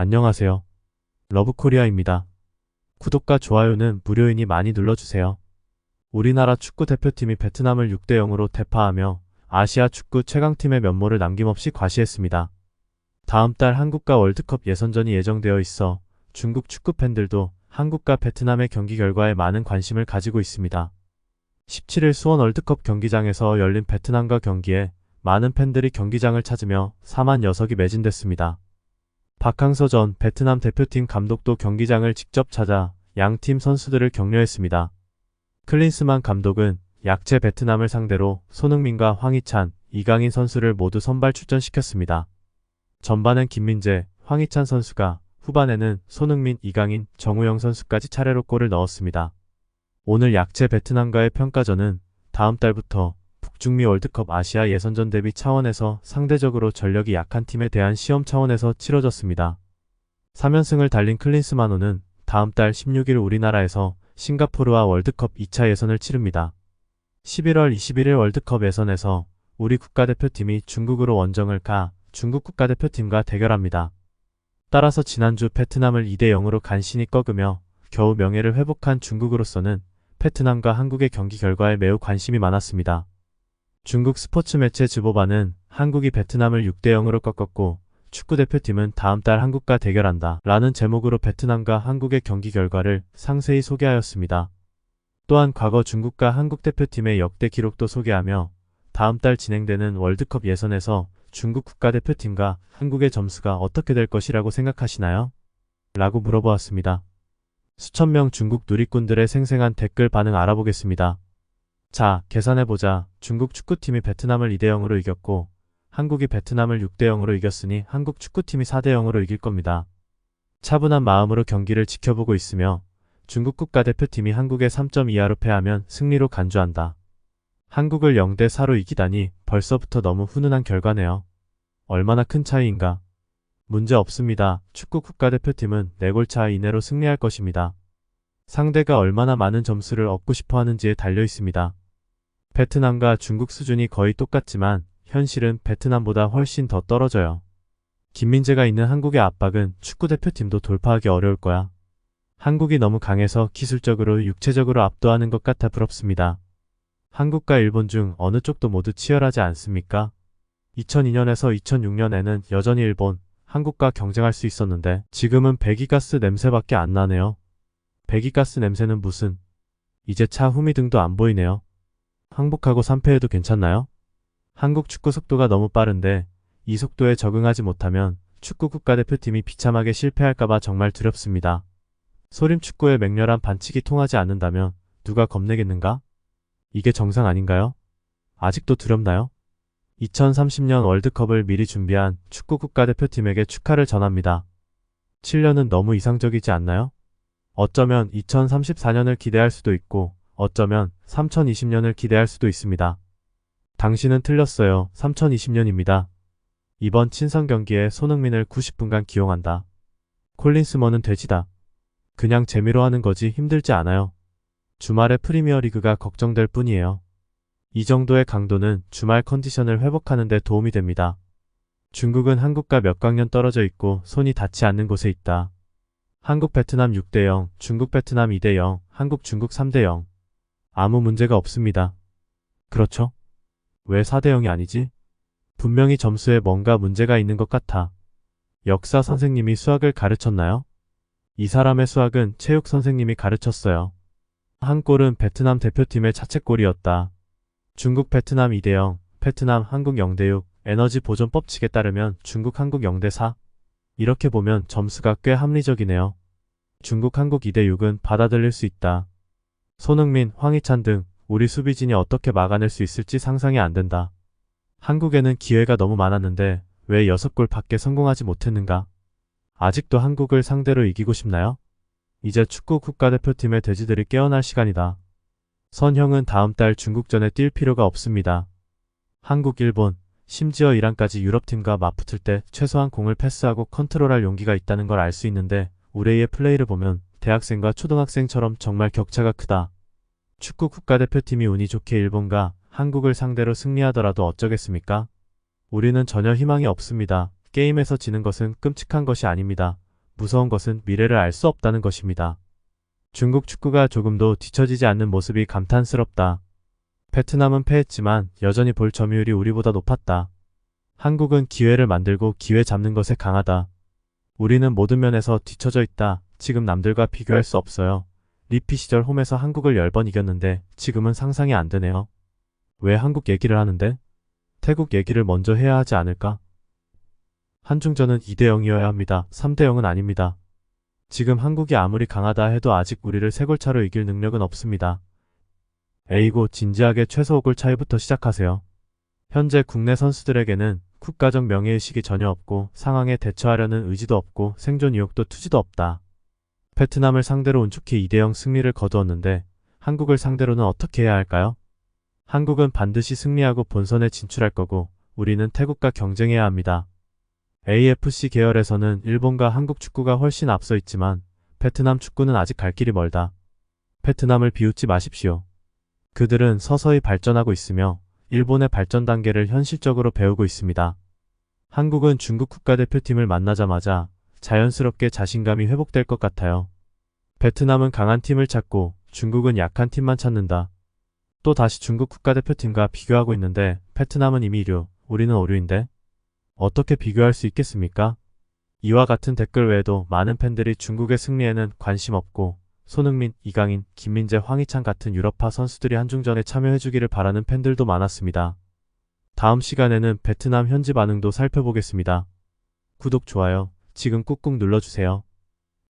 안녕하세요. 러브코리아입니다. 구독과 좋아요는 무료이니 많이 눌러주세요. 우리나라 축구 대표팀이 베트남을 6대 0으로 대파하며 아시아 축구 최강팀의 면모를 남김없이 과시했습니다. 다음 달 한국과 월드컵 예선전이 예정되어 있어 중국 축구 팬들도 한국과 베트남의 경기 결과에 많은 관심을 가지고 있습니다. 17일 수원 월드컵 경기장에서 열린 베트남과 경기에 많은 팬들이 경기장을 찾으며 4만 여석이 매진됐습니다. 박항서 전 베트남 대표팀 감독도 경기장을 직접 찾아 양팀 선수들을 격려했습니다. 클린스만 감독은 약체 베트남을 상대로 손흥민과 황희찬, 이강인 선수를 모두 선발 출전시켰습니다. 전반엔 김민재, 황희찬 선수가, 후반에는 손흥민, 이강인, 정우영 선수까지 차례로 골을 넣었습니다. 오늘 약체 베트남과의 평가전은 다음 달부터 북중미 월드컵 아시아 예선전 대비 차원에서 상대적으로 전력이 약한 팀에 대한 시험 차원에서 치러졌습니다. 3연승을 달린 클린스만호는 다음 달 16일 우리나라에서 싱가포르와 월드컵 2차 예선을 치릅니다. 11월 21일 월드컵 예선에서 우리 국가대표팀이 중국으로 원정을 가 중국 국가대표팀과 대결합니다. 따라서 지난주 베트남을 2대 0으로 간신히 꺾으며 겨우 명예를 회복한 중국으로서는 베트남과 한국의 경기 결과에 매우 관심이 많았습니다. 중국 스포츠 매체 즈보바는 한국이 베트남을 6대 0으로 꺾었고 축구대표팀은 다음 달 한국과 대결한다 라는 제목으로 베트남과 한국의 경기 결과를 상세히 소개하였습니다. 또한 과거 중국과 한국 대표팀의 역대 기록도 소개하며 다음 달 진행되는 월드컵 예선에서 중국 국가대표팀과 한국의 점수가 어떻게 될 것이라고 생각하시나요? 라고 물어보았습니다. 수천 명 중국 누리꾼들의 생생한 댓글 반응 알아보겠습니다. 자, 계산해보자. 중국 축구팀이 베트남을 2대 0으로 이겼고 한국이 베트남을 6대 0으로 이겼으니 한국 축구팀이 4대 0으로 이길 겁니다. 차분한 마음으로 경기를 지켜보고 있으며 중국 국가대표팀이 한국에 3점 이하로 패하면 승리로 간주한다. 한국을 0대 4로 이기다니 벌써부터 너무 훈훈한 결과네요. 얼마나 큰 차이인가. 문제 없습니다. 축구 국가대표팀은 4골 차 이내로 승리할 것입니다. 상대가 얼마나 많은 점수를 얻고 싶어 하는지에 달려 있습니다. 베트남과 중국 수준이 거의 똑같지만 현실은 베트남보다 훨씬 더 떨어져요. 김민재가 있는 한국의 압박은 축구대표팀도 돌파하기 어려울 거야. 한국이 너무 강해서 기술적으로 육체적으로 압도하는 것 같아 부럽습니다. 한국과 일본 중 어느 쪽도 모두 치열하지 않습니까? 2002년에서 2006년에는 여전히 일본, 한국과 경쟁할 수 있었는데 지금은 배기가스 냄새밖에 안 나네요. 배기가스 냄새는 무슨. 이제 차 후미등도 안 보이네요. 항복하고 3패해도 괜찮나요? 한국 축구 속도가 너무 빠른데 이 속도에 적응하지 못하면 축구 국가대표팀이 비참하게 실패할까봐 정말 두렵습니다. 소림축구의 맹렬한 반칙이 통하지 않는다면 누가 겁내겠는가? 이게 정상 아닌가요? 아직도 두렵나요? 2030년 월드컵을 미리 준비한 축구 국가대표팀에게 축하를 전합니다. 7년은 너무 이상적이지 않나요? 어쩌면 2034년을 기대할 수도 있고 어쩌면 3020년을 기대할 수도 있습니다. 당신은 틀렸어요. 3020년입니다. 이번 친선 경기에 손흥민을 90분간 기용한다. 콜린스먼은 돼지다. 그냥 재미로 하는 거지 힘들지 않아요. 주말에 프리미어리그가 걱정될 뿐이에요. 이 정도의 강도는 주말 컨디션을 회복하는 데 도움이 됩니다. 중국은 한국과 몇 강년 떨어져 있고 손이 닿지 않는 곳에 있다. 한국 베트남 6대 0, 중국 베트남 2대 0, 한국 중국 3대 0. 아무 문제가 없습니다. 그렇죠? 왜 4대 0이 아니지? 분명히 점수에 뭔가 문제가 있는 것 같아. 역사 선생님이 수학을 가르쳤나요? 이 사람의 수학은 체육 선생님이 가르쳤어요. 한 골은 베트남 대표팀의 자책골이었다. 중국 베트남 2대 0, 베트남 한국 0대 6, 에너지 보존 법칙에 따르면 중국 한국 0대 4. 이렇게 보면 점수가 꽤 합리적이네요. 중국 한국 2대 6은 받아들일 수 있다. 손흥민, 황희찬 등 우리 수비진이 어떻게 막아낼 수 있을지 상상이 안 된다. 한국에는 기회가 너무 많았는데 왜 6골 밖에 성공하지 못했는가? 아직도 한국을 상대로 이기고 싶나요? 이제 축구 국가대표팀의 돼지들이 깨어날 시간이다. 선형은 다음 달 중국전에 뛸 필요가 없습니다. 한국, 일본, 심지어 이란까지 유럽팀과 맞붙을 때 최소한 공을 패스하고 컨트롤할 용기가 있다는 걸 알 수 있는데 우레이의 플레이를 보면 대학생과 초등학생처럼 정말 격차가 크다. 축구 국가대표팀이 운이 좋게 일본과 한국을 상대로 승리하더라도 어쩌겠습니까? 우리는 전혀 희망이 없습니다. 게임에서 지는 것은 끔찍한 것이 아닙니다. 무서운 것은 미래를 알 수 없다는 것입니다. 중국 축구가 조금도 뒤처지지 않는 모습이 감탄스럽다. 베트남은 패했지만 여전히 볼 점유율이 우리보다 높았다. 한국은 기회를 만들고 기회 잡는 것에 강하다. 우리는 모든 면에서 뒤처져 있다. 지금 남들과 비교할 수 없어요. 리피 시절 홈에서 한국을 10번 이겼는데 지금은 상상이 안 되네요. 왜 한국 얘기를 하는데? 태국 얘기를 먼저 해야 하지 않을까? 한중전은 2대 0이어야 합니다. 3대 0은 아닙니다. 지금 한국이 아무리 강하다 해도 아직 우리를 3골차로 이길 능력은 없습니다. A고 진지하게 최소 5골 차이부터 시작하세요. 현재 국내 선수들에게는 국가적 명예의식이 전혀 없고 상황에 대처하려는 의지도 없고 생존 의욕도 투지도 없다. 베트남을 상대로 운축해 2대 0 승리를 거두었는데 한국을 상대로는 어떻게 해야 할까요? 한국은 반드시 승리하고 본선에 진출할 거고 우리는 태국과 경쟁해야 합니다. AFC 계열에서는 일본과 한국 축구가 훨씬 앞서 있지만 베트남 축구는 아직 갈 길이 멀다. 베트남을 비웃지 마십시오. 그들은 서서히 발전하고 있으며 일본의 발전 단계를 현실적으로 배우고 있습니다. 한국은 중국 국가대표팀을 만나자마자 자연스럽게 자신감이 회복될 것 같아요. 베트남은 강한 팀을 찾고 중국은 약한 팀만 찾는다. 또 다시 중국 국가대표팀과 비교하고 있는데 베트남은 이미 1류, 우리는 5류인데? 어떻게 비교할 수 있겠습니까? 이와 같은 댓글 외에도 많은 팬들이 중국의 승리에는 관심 없고 손흥민, 이강인, 김민재, 황희찬 같은 유럽파 선수들이 한중전에 참여해주기를 바라는 팬들도 많았습니다. 다음 시간에는 베트남 현지 반응도 살펴보겠습니다. 구독, 좋아요 지금 꾹꾹 눌러주세요.